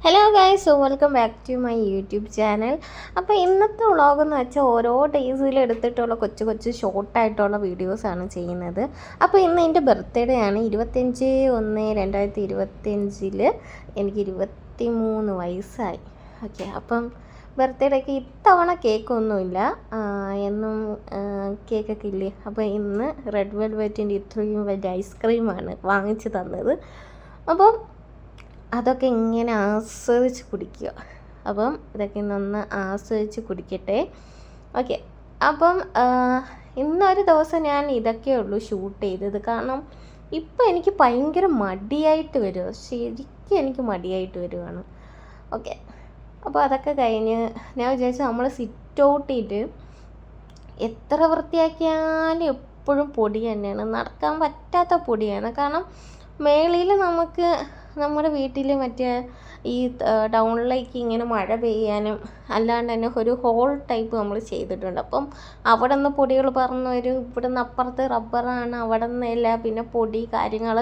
Hello guys, so welcome back to my YouTube channel. അപ്പോൾ ഇന്നത്തെ വ്ളോഗെന്ന് വെച്ചാൽ ഓരോ ഡേയ്സിൽ എടുത്തിട്ടുള്ള കൊച്ചു കൊച്ചു ഷോർട്ടായിട്ടുള്ള വീഡിയോസാണ് ചെയ്യുന്നത്. അപ്പോൾ ഇന്ന് എൻ്റെ ബർത്ത്ഡേ ആണ്. 25/1/2025 എനിക്ക് 23 വയസ്സായി. ഓക്കെ, അപ്പം ബർത്ത്ഡേക്ക് ഇത്തവണ കേക്കൊന്നുമില്ല, എന്നും കേക്കൊക്കെ ഇല്ലേ. അപ്പോൾ ഇന്ന് റെഡ് വെൽവെറ്റിൻ്റെ ഇത്രയും വലിയ ഐസ്ക്രീമാണ് വാങ്ങിച്ച് തന്നത്. അപ്പം അതൊക്കെ ഇങ്ങനെ ആസ്വദിച്ച് കുടിക്കുക. അപ്പം ഇതൊക്കെ ഇന്നൊന്ന് ആസ്വദിച്ച് കുടിക്കട്ടെ. ഓക്കെ, അപ്പം ഇന്നൊരു ദിവസം ഞാൻ ഇതൊക്കെ ഉള്ളൂ ഷൂട്ട് ചെയ്തത്. കാരണം ഇപ്പം എനിക്ക് ഭയങ്കര മടിയായിട്ട് വരിക, ശരിക്കും എനിക്ക് മടിയായിട്ട് വരികയാണ്. ഓക്കെ, അപ്പോൾ അതൊക്കെ കഴിഞ്ഞ് ഞാൻ വിചാരിച്ചു നമ്മൾ സിറ്റ് ഔട്ട് ചെയ്ത് എത്ര വൃത്തിയാക്കിയാലും എപ്പോഴും പൊടി തന്നെയാണ്, നടക്കാൻ പറ്റാത്ത പൊടിയാണ്. കാരണം മേളിൽ നമുക്ക് നമ്മുടെ വീട്ടിൽ മറ്റേ ഈ ടൗണിലേക്ക് ഇങ്ങനെ മഴ പെയ്യാനും അല്ലാണ്ട് തന്നെ ഒരു ഹോൾ ടൈപ്പ് നമ്മൾ ചെയ്തിട്ടുണ്ട്. അപ്പം അവിടെ നിന്ന് പൊടികൾ പറന്ന് വരും. ഇവിടെ നിന്ന് അപ്പുറത്ത് റബ്ബറാണ്, അവിടെ നിന്നില്ല, പിന്നെ പൊടി കാര്യങ്ങൾ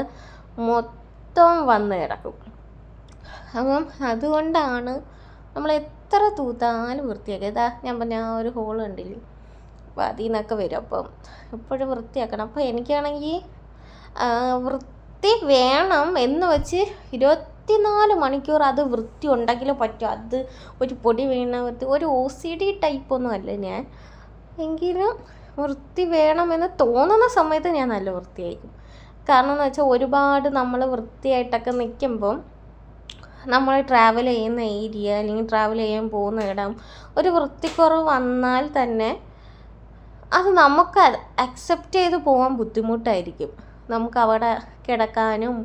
മൊത്തം വന്ന് കിടക്കും. അപ്പം അതുകൊണ്ടാണ് നമ്മൾ എത്ര തൂത്താലും വൃത്തിയാക്കുക. ഇതാ ഞാൻ പറഞ്ഞ ആ ഒരു ഹോൾ കണ്ടില്ലേ, അപ്പോൾ അതിൽ നിന്നൊക്കെ വരും. അപ്പം എപ്പോഴും വൃത്തിയാക്കണം. അപ്പോൾ എനിക്കാണെങ്കിൽ വൃത്തി വേണം എന്ന് വെച്ച് 24 മണിക്കൂർ അത് വൃത്തി ഉണ്ടെങ്കിലേ പറ്റും. അത് ഒരു പൊടി വീണ വൃത്തി, ഒരു OCD ടൈപ്പൊന്നും അല്ല ഞാൻ. എങ്കിലും വൃത്തി വേണമെന്ന് തോന്നുന്ന സമയത്ത് ഞാൻ നല്ല വൃത്തിയായിരിക്കും. കാരണം എന്ന് വെച്ചാൽ ഒരുപാട് നമ്മൾ വൃത്തിയായിട്ടൊക്കെ നിൽക്കുമ്പം നമ്മൾ ട്രാവൽ ചെയ്യുന്ന ഏരിയ അല്ലെങ്കിൽ ട്രാവൽ ചെയ്യാൻ പോകുന്ന ഇടം ഒരു വൃത്തിക്കുറവ് വന്നാൽ തന്നെ അത് നമുക്ക് അക്സെപ്റ്റ് ചെയ്ത് പോകാൻ ബുദ്ധിമുട്ടായിരിക്കും. നമുക്ക് അവിടെ കിടക്കാനും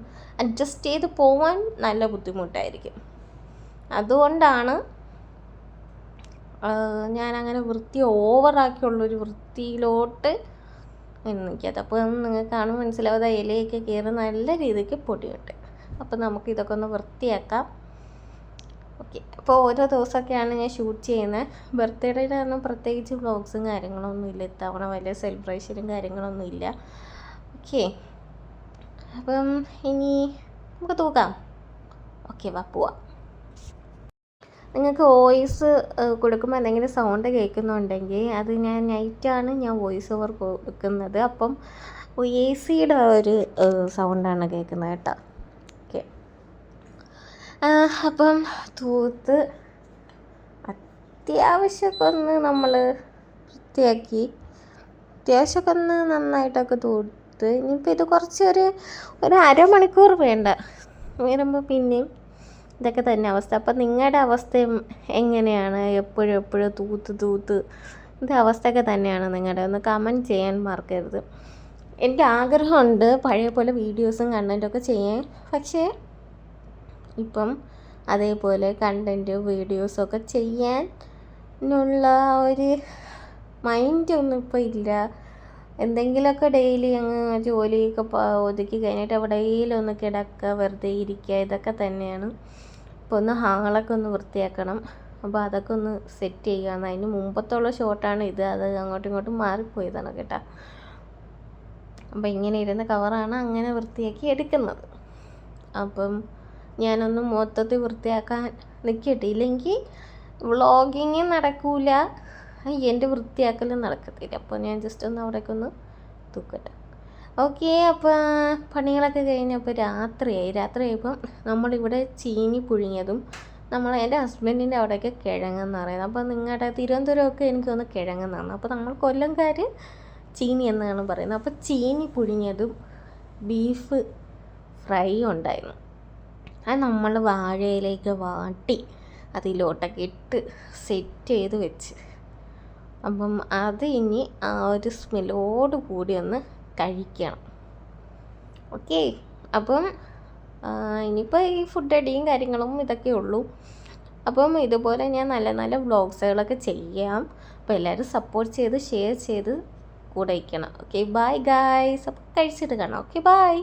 അഡ്ജസ്റ്റ് ചെയ്ത് പോകാൻ നല്ല ബുദ്ധിമുട്ടായിരിക്കും. അതുകൊണ്ടാണ് ഞാനങ്ങനെ വൃത്തി ഓവറാക്കിയുള്ളൊരു വൃത്തിയിലോട്ട് നിൽക്കാത്ത. അപ്പോൾ നിങ്ങൾക്ക് കാണുമ്പോൾ മനസ്സിലാവാതെ ഇലയൊക്കെ കയറി നല്ല രീതിക്ക് പൊടിയുണ്ട്. അപ്പോൾ നമുക്ക് ഇതൊക്കെ ഒന്ന് വൃത്തിയാക്കാം. ഓക്കെ, അപ്പോൾ ഓരോ ദിവസമൊക്കെയാണ് ഞാൻ ഷൂട്ട് ചെയ്യുന്നത്. ബർത്ത്ഡേയുടെ ഒന്നും പ്രത്യേകിച്ച് വ്ളോഗ്സും കാര്യങ്ങളൊന്നും ഇല്ല ഇത്തവണ, വലിയ സെലിബ്രേഷനും കാര്യങ്ങളൊന്നും ഇല്ല. ഓക്കെ, അപ്പം ഇനി നമുക്ക് തൂക്കാം. ഓക്കെ, വാ പോവാം. നിങ്ങൾക്ക് വോയിസ് കൊടുക്കുമ്പോൾ എന്തെങ്കിലും സൗണ്ട് കേൾക്കുന്നുണ്ടെങ്കിൽ അത് നൈറ്റാണ് ഞാൻ വോയിസ് ഓവർ കൊടുക്കുന്നത്. അപ്പം AC-യുടെ ഒരു സൗണ്ടാണ് കേൾക്കുന്നത് കേട്ടോ. ഓക്കെ, അപ്പം തൂത്ത് അത്യാവശ്യമൊക്കെ ഒന്ന് നമ്മൾ വൃത്തിയാക്കി, അത്യാവശ്യമൊക്കെ ഒന്ന് നന്നായിട്ടൊക്കെ തൂത്ത്. ഇനിയിപ്പോൾ ഇത് കുറച്ചൊരു അരമണിക്കൂർ വേണ്ട വരുമ്പോൾ പിന്നെയും ഇതൊക്കെ തന്നെ അവസ്ഥ. അപ്പം നിങ്ങളുടെ അവസ്ഥയും എങ്ങനെയാണ്? എപ്പോഴും തൂത്ത് ഇത് അവസ്ഥയൊക്കെ തന്നെയാണ് നിങ്ങളുടെ? ഒന്ന് കമൻറ്റ് ചെയ്യാൻ മറക്കരുത്. എനിക്ക് ആഗ്രഹമുണ്ട് പഴയ പോലെ വീഡിയോസും കണ്ടൻറ്റൊക്കെ ചെയ്യാൻ. പക്ഷേ ഇപ്പം അതേപോലെ കണ്ടൻറ്റ് വീഡിയോസൊക്കെ ചെയ്യാനുള്ള ഒരു മൈൻഡൊന്നും ഇപ്പോൾ ഇല്ല. എന്തെങ്കിലുമൊക്കെ ഡെയിലി അങ്ങ് ജോലിയൊക്കെ ഒതുക്കി കഴിഞ്ഞിട്ട് എവിടെയെങ്കിലും ഒന്ന് കിടക്കുക, വെറുതെ ഇരിക്കുക, ഇതൊക്കെ തന്നെയാണ്. ഇപ്പോൾ ഒന്ന് ഹാളൊക്കെ ഒന്ന് വൃത്തിയാക്കണം. അപ്പോൾ അതൊക്കെ ഒന്ന് സെറ്റ് ചെയ്യുകയാണ്. അതിന് മുമ്പത്തുള്ള ഷോട്ടാണ് ഇത്. അത് അങ്ങോട്ടും ഇങ്ങോട്ടും മാറിപ്പോയതാണ് കേട്ടോ. അപ്പോൾ ഇങ്ങനെ ഇരുന്ന കവറാണ് അങ്ങനെ വൃത്തിയാക്കി എടുക്കുന്നത്. അപ്പം ഞാനൊന്ന് മൊത്തത്തിൽ വൃത്തിയാക്കാൻ നിൽക്കട്ടെ, ഇല്ലെങ്കിൽ വ്ളോഗിങ് നടക്കൂല, എൻ്റെ വൃത്തിയാക്കലും നടക്കത്തില്ല. അപ്പോൾ ഞാൻ ജസ്റ്റ് ഒന്ന് അവിടേക്ക് ഒന്ന് തൂക്കട്ടെ. ഓക്കെ, അപ്പോൾ പണികളൊക്കെ കഴിഞ്ഞപ്പോൾ രാത്രിയായപ്പം നമ്മളിവിടെ ചീനി പുഴുങ്ങിയതും എൻ്റെ ഹസ്ബൻഡിൻ്റെ അവിടെയൊക്കെ കിഴങ്ങെന്ന് പറയുന്നത്. അപ്പോൾ നിങ്ങളുടെ തിരുവനന്തപുരമൊക്കെ എനിക്കൊന്ന് കിഴങ്ങെന്നാണ്. അപ്പോൾ നമ്മൾ കൊല്ലംകാർ ചീനി എന്നാണ് പറയുന്നത്. അപ്പോൾ ചീനി പുഴുങ്ങിയതും ബീഫ് ഫ്രൈ ഉണ്ടായിരുന്നു. അത് നമ്മൾ വാഴയിലേക്ക് വാട്ടി അതിലോട്ടൊക്കെ ഇട്ട് സെറ്റ് ചെയ്ത് വെച്ച്. അപ്പം അത് ഇനി ആ ഒരു സ്മെല്ലോട് കൂടി ഒന്ന് കഴിക്കണം. ഓക്കെ, അപ്പം ഇനിയിപ്പോൾ ഈ ഫുഡ് അടിയും കാര്യങ്ങളും ഇതൊക്കെ ഉള്ളൂ. അപ്പം ഇതുപോലെ ഞാൻ നല്ല നല്ല വ്ളോഗ്സുകളൊക്കെ ചെയ്യാം. അപ്പോൾ എല്ലാവരും സപ്പോർട്ട് ചെയ്ത് ഷെയർ ചെയ്ത് കൂടെ ഇരിക്കണം. Okay, bye guys. അപ്പോൾ കഴിച്ചിട്ട് കാണാം. Okay, by.